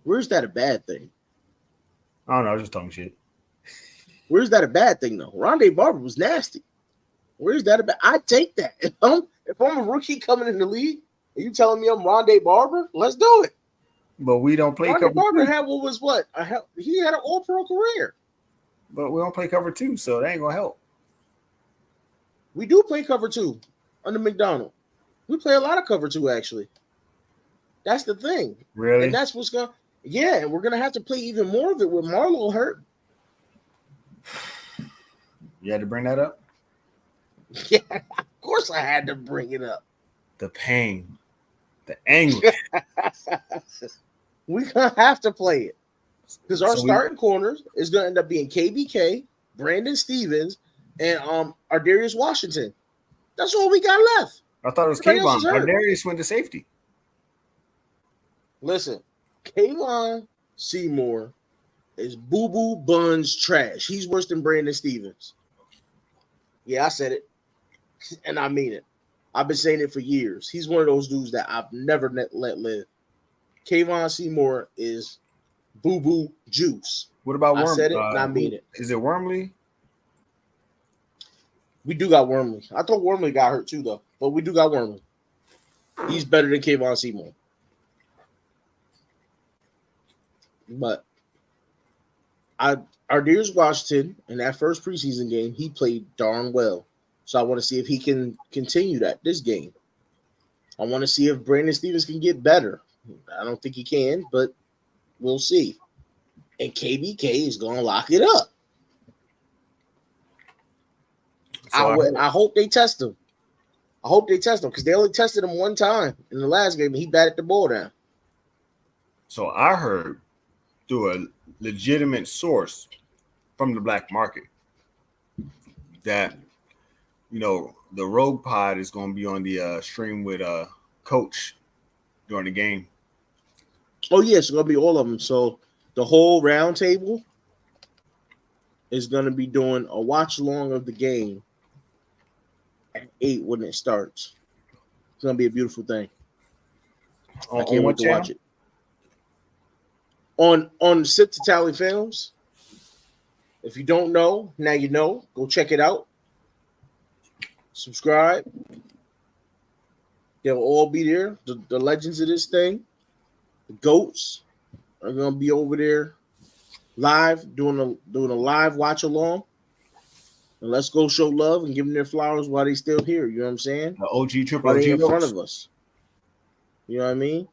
Where's that a bad thing? I don't know. I was just talking shit. Where's that a bad thing though? Rondé Barber was nasty. Where's that about? I take that. If I'm a rookie coming in the league, and you telling me I'm Rondé Barber, let's do it. But we don't play Rondé cover Barber two. had he had an all-pro career. But we don't play cover two, so that ain't gonna help. We do play cover two under McDonald. We play a lot of cover two, actually. That's the thing. Really? And that's what's going to – yeah, and we're going to have to play even more of it with Marlowe hurt. You had to bring that up? Yeah, of course I had to bring it up. The pain. The anguish. We're going to have to play it. Because our starting corners is going to end up being KBK, Brandon Stevens, and Ardarius Washington. That's all we got left. I thought it was Everybody else is Kayvon. hurt. Ardarius went to safety. Listen, Kayvon Seymour is boo-boo buns trash. He's worse than Brandon Stevens. Yeah, I said it. And I mean it. I've been saying it for years. He's one of those dudes that I've never let live. Kayvon Seymour is boo-boo juice. What about I Wormley? said it and I mean it. Is it Wormley? We do got Wormley. I thought Wormley got hurt too, though. But we do got Wormley. He's better than Kayvon Seymour. But Ardarius Washington, in that first preseason game, he played darn well. So I want to see if he can continue that this game. I want to see if Brandon Stevens can get better. I don't think he can, but we'll see. And KBK is going to lock it up. So I hope they test him. I hope they test him because they only tested him one time in the last game and he batted the ball down. So I heard through a legitimate source from the black market that, you know, the Rogue Pod is going to be on the stream with Coach during the game. Oh, yeah, it's going to be all of them. So the whole round table is going to be doing a watch along of the game at 8 when it starts. It's going to be a beautiful thing. I can't wait to watch it. On Sip to Tally Films. If you don't know, now you know. Go check it out. Subscribe. They'll all be there. The legends of this thing, the GOATs, are gonna be over there live, doing a live watch along. And let's go show love and give them their flowers while they still here. You know what I'm saying? The OG triple While OG they in front goats. of us. You know what I mean?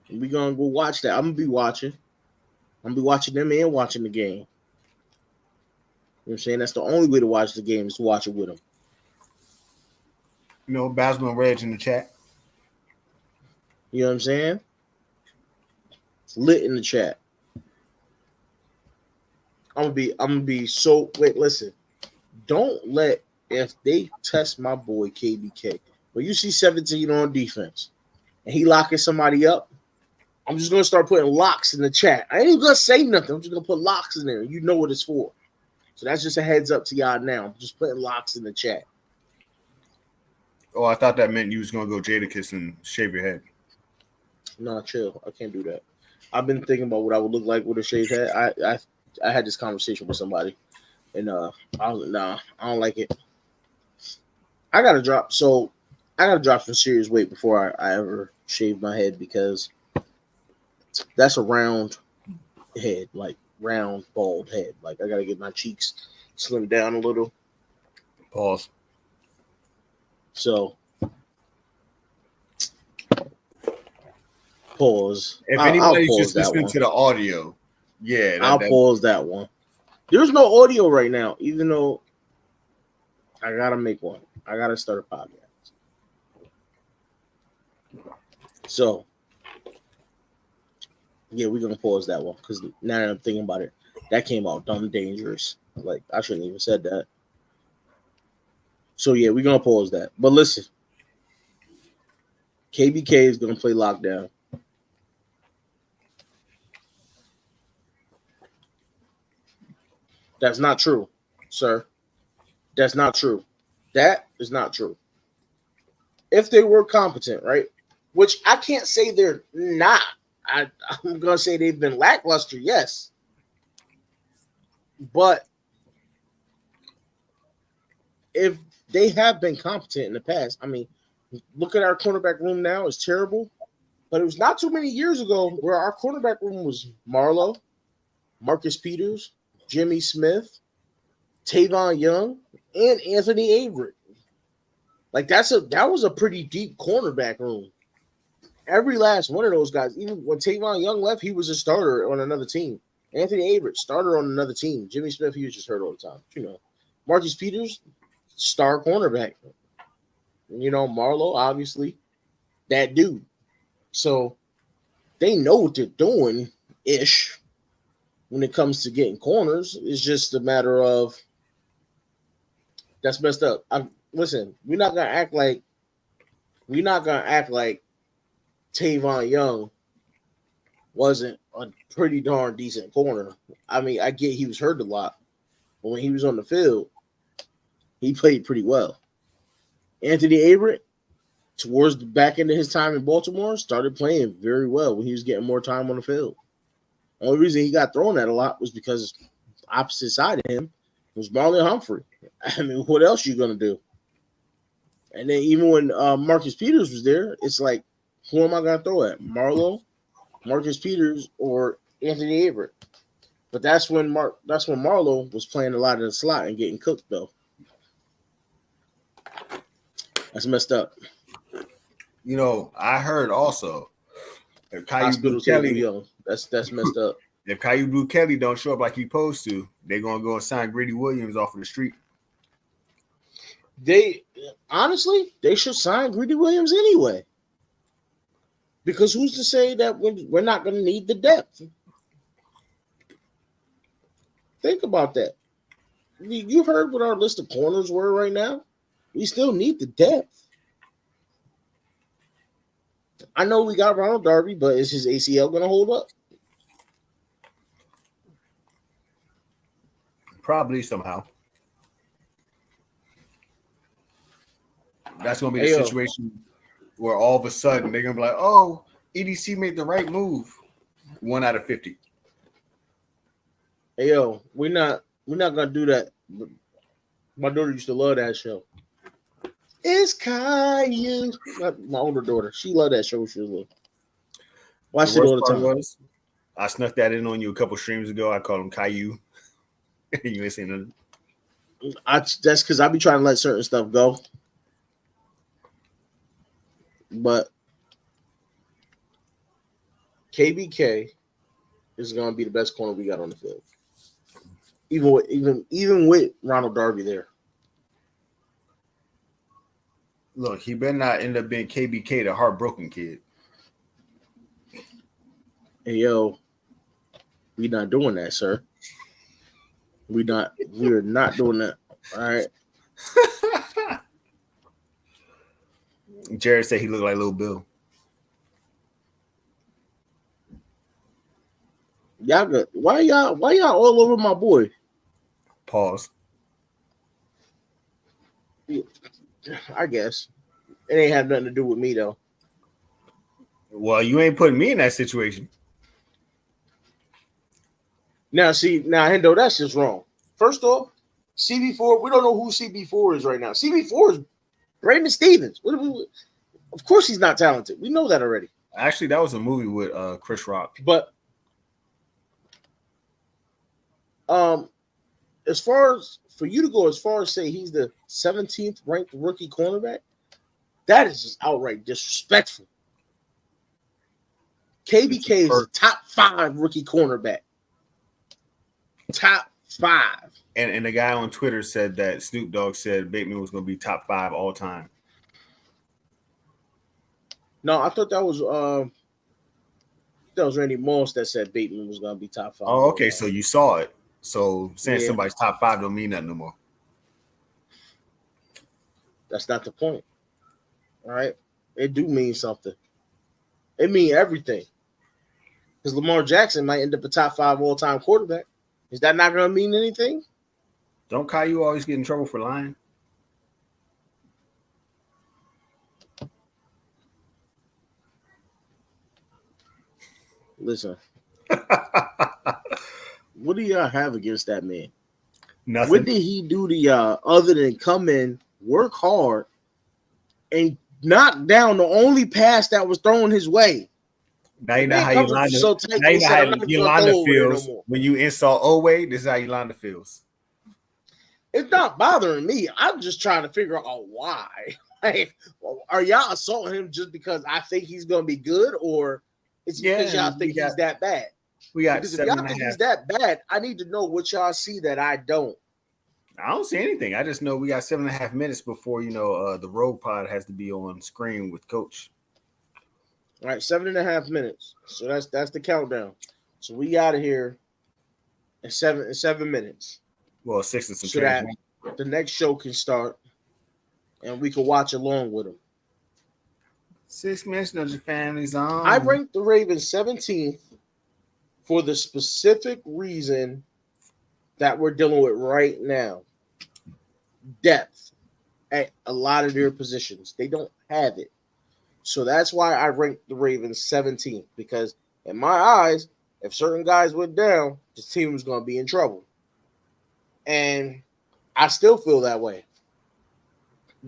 And we gonna go watch that. I'm gonna be watching. I'm gonna be watching them and watching the game. You know what I'm saying? That's the only way to watch the game is to watch it with them. You know, Basil and Reg in the chat. You know what I'm saying? It's lit in the chat. I'm gonna be so wait, listen. Don't let if they test my boy KBK. When you see 17 on defense and he locking somebody up, I'm just gonna start putting locks in the chat. I ain't even gonna say nothing. I'm just gonna put locks in there. You know what it's for. So that's just a heads up to y'all now. I'm just putting locks in the chat. Oh, I thought that meant you was gonna go Jadakiss and shave your head. Nah, chill. I can't do that. I've been thinking about what I would look like with a shaved head. I had this conversation with somebody, and I was like, nah, I don't like it. I gotta drop some serious weight before I ever shave my head because that's a round head, like round bald head. Like I gotta get my cheeks slimmed down a little. Pause. So pause. If I'll anybody's pause just that listening one. to the audio, yeah, I'll pause that one. There's no audio right now, even though I gotta make one. I gotta start a podcast. So Yeah, we're gonna pause that one because now that I'm thinking about it, that came out dumb dangerous. Like I shouldn't even said that. So yeah, we're gonna pause that. But listen, KBK is gonna play lockdown. That's not true, sir. That's not true. That is not true. If they were competent, right? Which I can't say they're not. I'm gonna say they've been lackluster, yes. But if they have been competent in the past, I mean, look at our cornerback room now, it's terrible. But it was not too many years ago where our cornerback room was Marlowe, Marcus Peters, Jimmy Smith, Tavon Young, and Anthony Averett. Like that was a pretty deep cornerback room. Every last one of those guys, even when Tavon Young left, he was a starter on another team. Anthony Averett, starter on another team. Jimmy Smith, he was just hurt all the time. You know, Marcus Peters, star cornerback. You know, Marlowe, obviously, that dude. So they know what they're doing ish when it comes to getting corners. It's just a matter of that's messed up. Listen, we're not gonna act like Tavon Young wasn't a pretty darn decent corner. I mean, I get he was hurt a lot, but when he was on the field, he played pretty well. Anthony Averett, towards the back end of his time in Baltimore, started playing very well when he was getting more time on the field. The only reason he got thrown at a lot was because opposite side of him was Marlon Humphrey. I mean, what else you gonna do? And then even when Marcus Peters was there, it's like, who am I gonna throw at? Marlowe, Marcus Peters, or Anthony Averett? But that's when Marlowe was playing a lot of the slot and getting cooked though. That's messed up. You know, I heard also if Caillou Hospital Kelly, young. That's messed up. if Caillou Blue Kelly don't show up like he's supposed to, they're gonna go and sign Grady Williams off of the street. They honestly, they should sign Greedy Williams anyway. Because who's to say that we're not going to need the depth? Think about that. You heard what our list of corners were right now. We still need the depth. I know we got Ronald Darby, but is his ACL going to hold up? Probably somehow. That's going to be the situation where all of a sudden they're going to be like, oh, EDC made the right move. 1 out of 50. Hey, yo, we're not going to do that. My daughter used to love that show. It's Caillou. My older daughter. She loved that show when she was little. Watched it all the time. I snuck that in on you a couple streams ago. I called him Caillou. You ain't seen nothing. That's because I be trying to let certain stuff go. But KBK is going to be the best corner we got on the field. Even with Ronald Darby there. Look, he better not end up being KBK, the heartbroken kid. Hey, yo, we not doing that, sir. We're not doing that. All right. Jared said he looked like Lil Bill. Why y'all all over my boy? Pause. I guess it ain't have nothing to do with me though. Well, you ain't putting me in that situation. Now, Hendo, that's just wrong. First off, CB4, we don't know who CB4 is right now. CB4 is Brandon Stevens. Of course he's not talented. We know that already. Actually, that was a movie with Chris Rock. But as far as for you to go as far as say he's the 17th ranked rookie cornerback, that is just outright disrespectful. KBK is a top 5 rookie cornerback. Top 5. And the guy on Twitter said that Snoop Dogg said Bateman was going to be top 5 all time. No, I thought that was That was Randy Moss that said Bateman was going to be top 5. Oh, okay. So you saw it. So saying Yeah. somebody's top 5 don't mean nothing no more. That's not the point. All right? It do mean something. It mean everything. Because Lamar Jackson might end up a top 5 all-time quarterback. Is that not going to mean anything? Don't Caillou always get in trouble for lying? Listen. What do y'all have against that man? Nothing. What did he do to y'all other than come in, work hard, and knock down the only pass that was thrown his way? Now you know how Yolanda feels when you insult Oway. This is how Yolanda feels. It's not bothering me. I'm just trying to figure out why. Like, are y'all assaulting him just because I think he's going to be good, or it's because y'all think he's that bad? We got because if y'all think he's that bad, I need to know what y'all see that I don't. I don't see anything. I just know we got 7.5 minutes before the Rogue Pod has to be on screen with Coach. All right, 7.5 minutes. So that's the countdown. So we out of here in 7 minutes. Well, 6 and some so that the next show can start, and we can watch along with them. 6 minutes, no, your family's on. I ranked the Ravens 17th for the specific reason that we're dealing with right now. Depth at a lot of their positions. They don't have it. So that's why I ranked the Ravens 17th, because in my eyes, if certain guys went down, this team was going to be in trouble. And I still feel that way.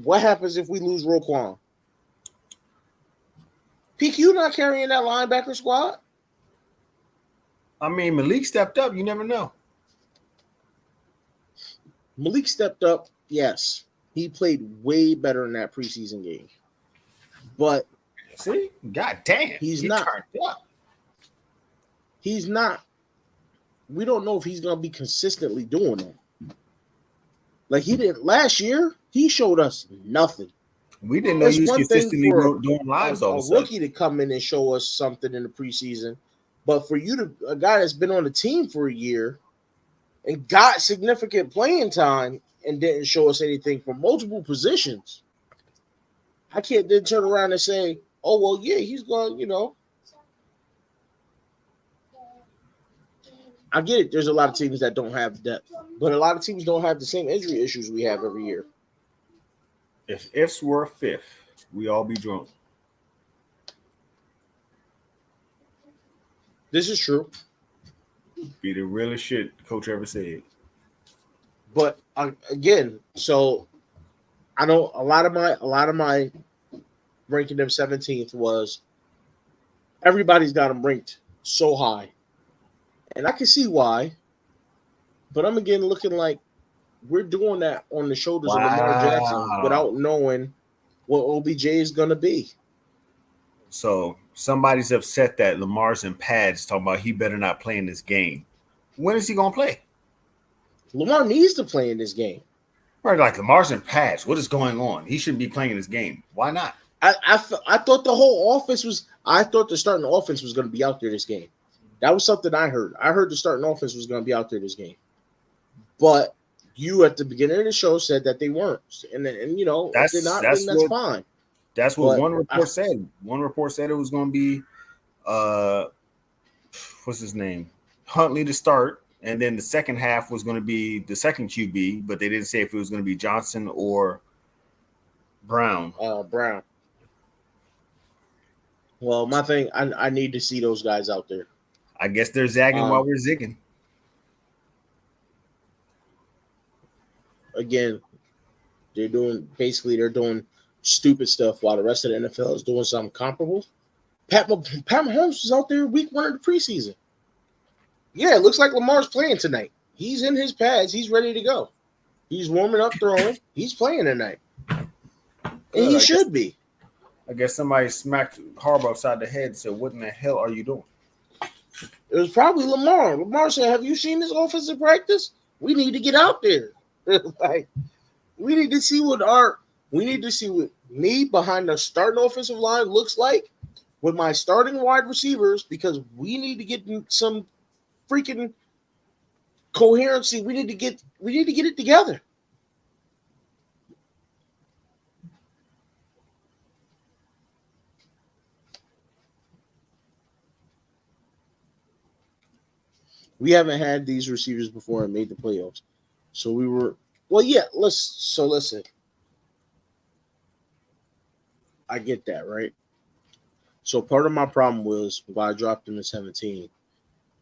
What happens if we lose Roquan? PQ not carrying that linebacker squad? I mean, Malik stepped up. You never know. Malik stepped up, yes. He played way better in that preseason game. But see, god damn, he's not. He's not. We don't know if he's going to be consistently doing that. Like he did last year, he showed us nothing. We didn't know he was consistently doing lives all of a sudden. Rookie to come in and show us something in the preseason, but for you to a guy that's been on the team for a year and got significant playing time and didn't show us anything from multiple positions, I can't then turn around and say, "Oh well, yeah, he's going." I get it. There's a lot of teams that don't have depth, but a lot of teams don't have the same injury issues we have every year. If ifs were a fifth, we all be drunk. This is true. Be the realest shit Coach ever said. But again, so I know a lot of my ranking them 17th was everybody's got them ranked so high. And I can see why, but I'm again looking like we're doing that on the shoulders of Lamar Jackson without knowing what OBJ is going to be. So somebody's upset that Lamar's in pads talking about he better not play in this game. When is he going to play? Lamar needs to play in this game. Right, like Lamar's in pads. What is going on? He shouldn't be playing in this game. Why not? I thought the whole offense was – I thought the starting offense was going to be out there this game. That was something I heard. I heard the starting offense was going to be out there this game. But you at the beginning of the show said that they weren't. And if they're not, then that's fine. That's what one report said. One report said it was going to be what's his name? Huntley to start. And then the second half was going to be the second QB, but they didn't say if it was going to be Johnson or Brown. Brown. Well, my thing, I need to see those guys out there. I guess they're zagging while we're zigging. Again, they're doing stupid stuff while the rest of the NFL is doing something comparable. Pat Mahomes was out there week 1 of the preseason. Yeah, it looks like Lamar's playing tonight. He's in his pads. He's ready to go. He's warming up, throwing. He's playing tonight. And he should be. I guess somebody smacked Harbaugh upside the head and said, "What in the hell are you doing?" It was probably Lamar. Lamar said, "Have you seen this offensive practice? We need to get out there. Like, we need to see what me behind the starting offensive line looks like with my starting wide receivers because we need to get some freaking coherency. We need to get it together. We haven't had these receivers before and made the playoffs. So we were listen. I get that, right? So part of my problem was why I dropped him to 17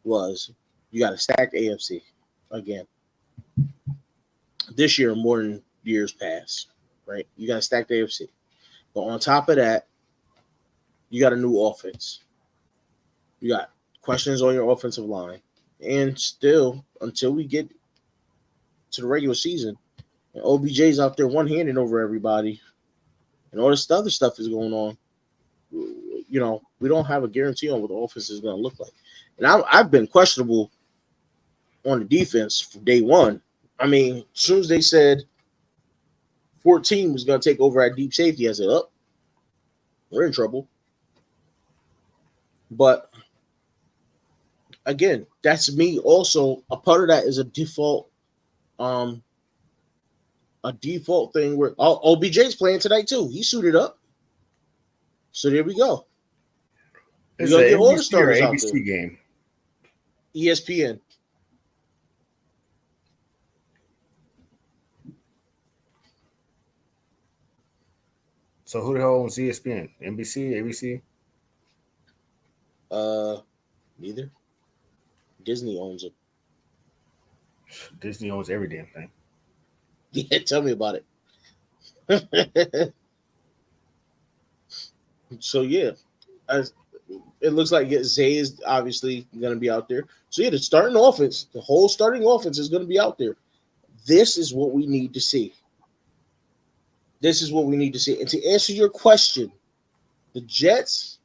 was you got to stack AFC again. This year more than years past, right? You got to stack the AFC. But on top of that, you got a new offense. You got questions on your offensive line. And still, until we get to the regular season, and OBJ's out there one-handed over everybody, and all this other stuff is going on, you know, we don't have a guarantee on what the offense is going to look like. And I've been questionable on the defense from day one. I mean, as soon as they said 14 was going to take over at deep safety, I said, oh, we're in trouble. But again, that's me also. A part of that is a default thing where OBJ's playing tonight too. He suited up. So there we go. It's You an gotta get all the ABC or starters out ABC there. game. ESPN. So who the hell owns ESPN? NBC, ABC? Neither. Disney owns it. Disney owns every damn thing. Yeah, tell me about it. So yeah, it looks like Zay is obviously going to be out there. So yeah, the whole starting offense is going to be out there. This is what we need to see. And to answer your question, the Jets,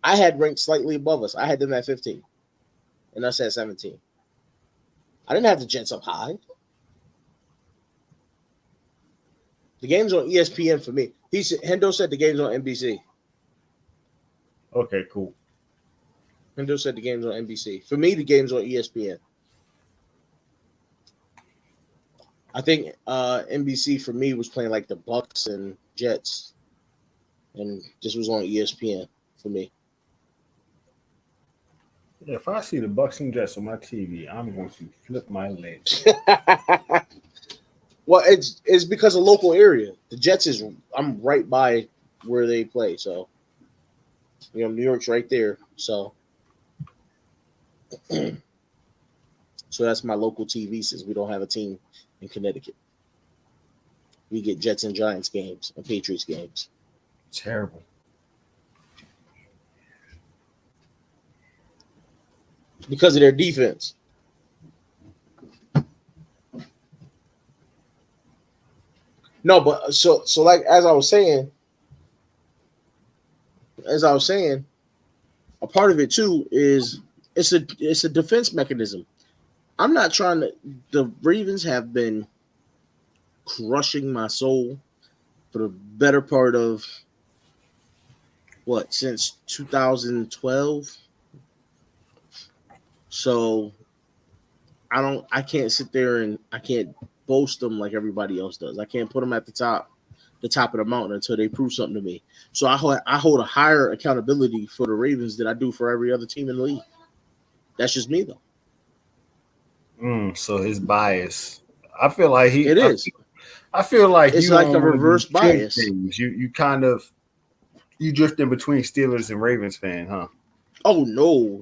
I had ranked slightly above us. I had them at 15, and us at 17. I didn't have the Jets up high. The game's on ESPN for me. Hendo said the game's on NBC. Okay, cool. Hendo said the game's on NBC. For me, the game's on ESPN. I think NBC for me was playing like the Bucks and Jets, and this was on ESPN for me. Yeah, if I see the Bucks and Jets on my TV, I'm going to flip my legs. Well, it's because of local area. The Jets I'm right by where they play, so you know New York's right there. So that's my local TV since we don't have a team in Connecticut. We get Jets and Giants games and Patriots games. Terrible. Because of their defense. No, but so like as I was saying, a part of it too is it's a defense mechanism. I'm not trying to. The Ravens have been crushing my soul for the better part of since 2012. So I can't sit there and I can't boast them like everybody else does. I can't put them at the top of the mountain until they prove something to me. So I hold a higher accountability for the Ravens than I do for every other team in the league. That's just me though. So his bias. I feel like it is. I feel like it's like a reverse bias. You kind of drift in between Steelers and Ravens fan, huh? Oh no.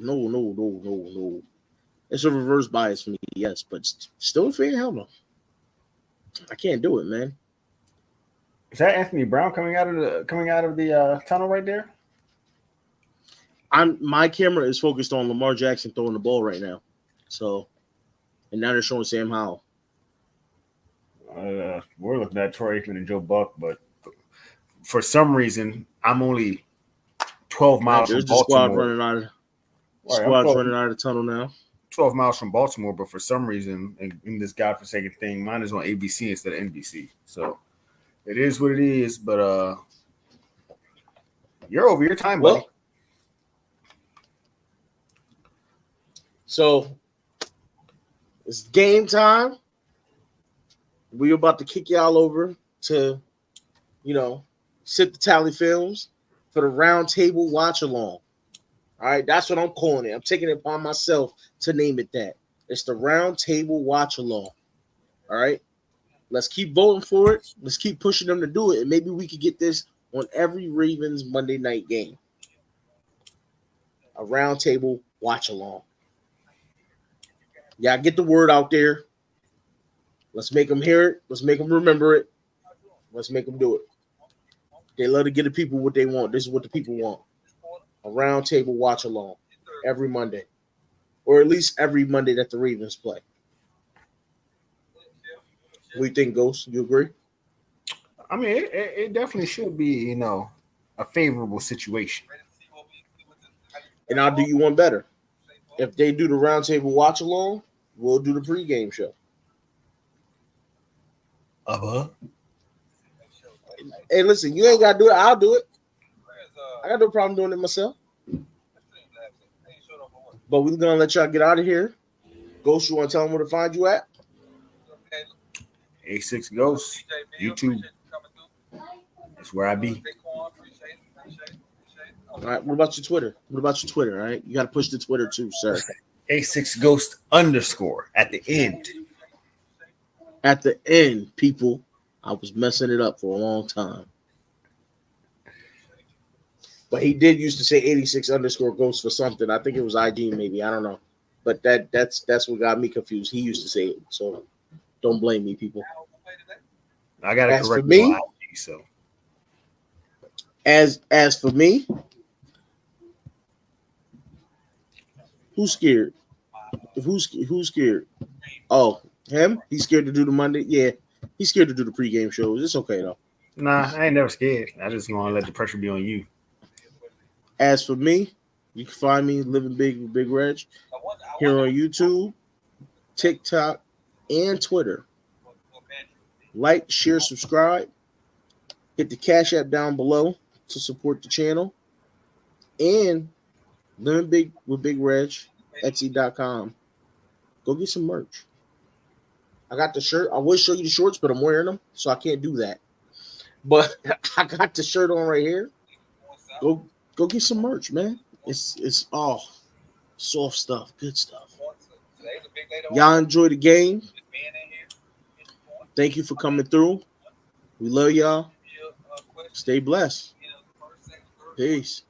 It's a reverse bias for me, yes, but still a fan. Hell no. I can't do it, man. Is that Anthony Brown coming out of the tunnel right there? My camera is focused on Lamar Jackson throwing the ball right now. So, and now they're showing Sam Howell. We're looking at Troy Aikman and Joe Buck, but for some reason, I'm only 12 miles from Baltimore. Squad running out of the tunnel now. 12 miles from Baltimore, but for some reason, in this godforsaken thing, mine is on ABC instead of NBC. So it is what it is, but You're over your time, buddy. Well, so it's game time. We're about to kick y'all over to, Sit the Tally Films for the round table watch along. All right, that's what I'm calling it. I'm taking it upon myself to name it that. It's the round table watch along. All right, let's keep voting for it. Let's keep pushing them to do it, and maybe we could get this on every Ravens Monday night game. A round table watch along. Yeah, get the word out there. Let's make them hear it. Let's make them remember it. Let's make them do it. They love to get the people what they want. This is what the people want. A round table watch along every Monday. Or at least every Monday that the Ravens play. What do you think, Ghost? You agree? I mean, it definitely should be, a favorable situation. And I'll do you one better. If they do the round table watch along, we'll do the pregame show. Hey, listen, you ain't got to do it. I'll do it. I got no problem doing it myself. But we're going to let y'all get out of here. Ghost, you want to tell them where to find you at? A6 Ghost, YouTube. That's where I be. All right. What about your Twitter? All right. You got to push the Twitter too, sir. A6 Ghost _ at the end. At the end, people, I was messing it up for a long time. But he did used to say 86 _ Ghost for something. I think it was IG maybe. I don't know. But that's what got me confused. He used to say it. So don't blame me, people. I got to As correct for me, my IG, so. As for me, who's scared? Who's scared? Oh, him? He's scared to do the Monday? Yeah, he's scared to do the pregame shows. It's okay, though. Nah, I ain't never scared. I just want to let the pressure be on you. As for me, you can find me Living Big with Big Reg here on YouTube, TikTok, and Twitter. Like, share, subscribe. Hit the Cash App down below to support the channel. And Living Big with Big Reg, Etsy.com. Go get some merch. I got the shirt. I would show you the shorts, but I'm wearing them, so I can't do that. But I got the shirt on right here. Go get some merch, man. It's all soft stuff, good stuff. Y'all enjoy the game. Thank you for coming through. We love y'all. Stay blessed. Peace.